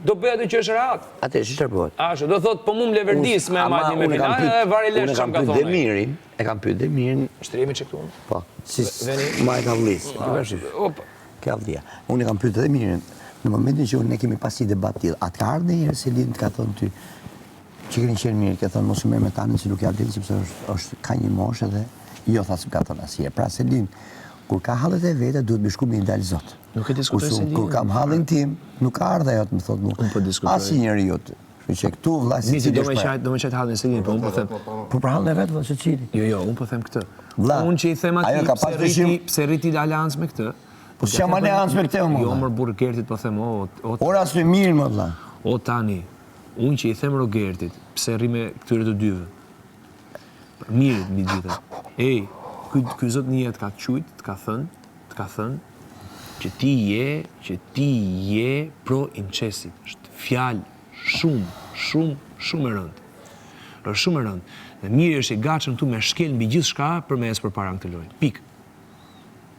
do bëja të që është rehat. Atë që çfarë bëhet? Ashtu, do thot po mu më leverdis me majtë me finale dhe vari lesh që më ka thonë. E kam pyet Demirin. Shtrimi që këtu? Po, si majtë avlis. Ke avlia. Unë e kam pyet Demirin. Në momentin që ne kemi pasi debat tillë, atë ka ardhur ndonjëherë Selin të ka thonë ty që keni qenë mirë, ke thonë mos u merr me tanin se nuk ja vlen sepse është ka një moshë dhe jo thasë ka thonë asnjëherë. Pra Selin, kur ka hallet e veta duhet më shku me një dalë zot. Nuk e diskutoj Selin. Kur kam hallin tim, nuk ka ardhur ajo të më thotë mua. Unë po diskutoj. Asnjëri jot. Kështu që këtu vllai si do më çaj hallin Selin, po unë po them. Po për hallin e vet vëllai Çeçili. Jo, unë po them këtë. Unë që i them atij pse rriti aleancë me këtë. Po s'jam aleancë me këtë më. Jo, më burgertit po them, ora s'e mirë më vëlla. O tani, unë që i them Rogertit, pse rri me këtyre të dyve. Mirë mbi gjitha. Ej, ky zot një të ka qujt, të ka thënë që ti je pro incesit. Është fjalë shumë e rëndë. Është shumë e rëndë. Dhe mirë është i gatshëm këtu me shkel mbi gjithçka për me ecë përpara këtë lojë. Pikë.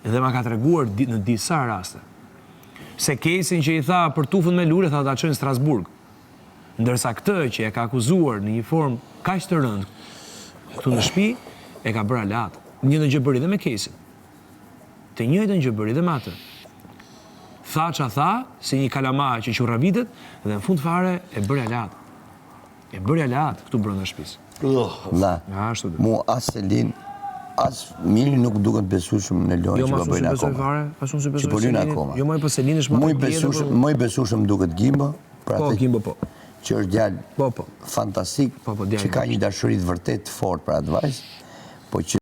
Dhe ma ka treguar në disa raste. Se kesin që i tha për tufën me lule, tha ta çojnë në Strasburg. Ndërsa këtë që e ka akuzuar në një formë kaq të rëndë këtu në shtëpi, e ka bërë alat. Njëjtën gjë bëri dhe me kesin. Të njëjtën gjë bëri dhe me atë. Tha ç'a tha, si një kalamar që qurravitet dhe në fund fare e bëri alat. E bëri alat këtu brenda shtëpisë. Ashtu. Mu as Selin as Miri nuk duket besueshëm në lojë që po bëjnë akoma. Asun se besoj akoma. Jo më po Selini është më i besueshëm, më i besueshëm duket Gimbo, pra Gimbo po. Që është djalë fantastik, që ka një dashuri të vërtet të fortë për atë vajzë, po që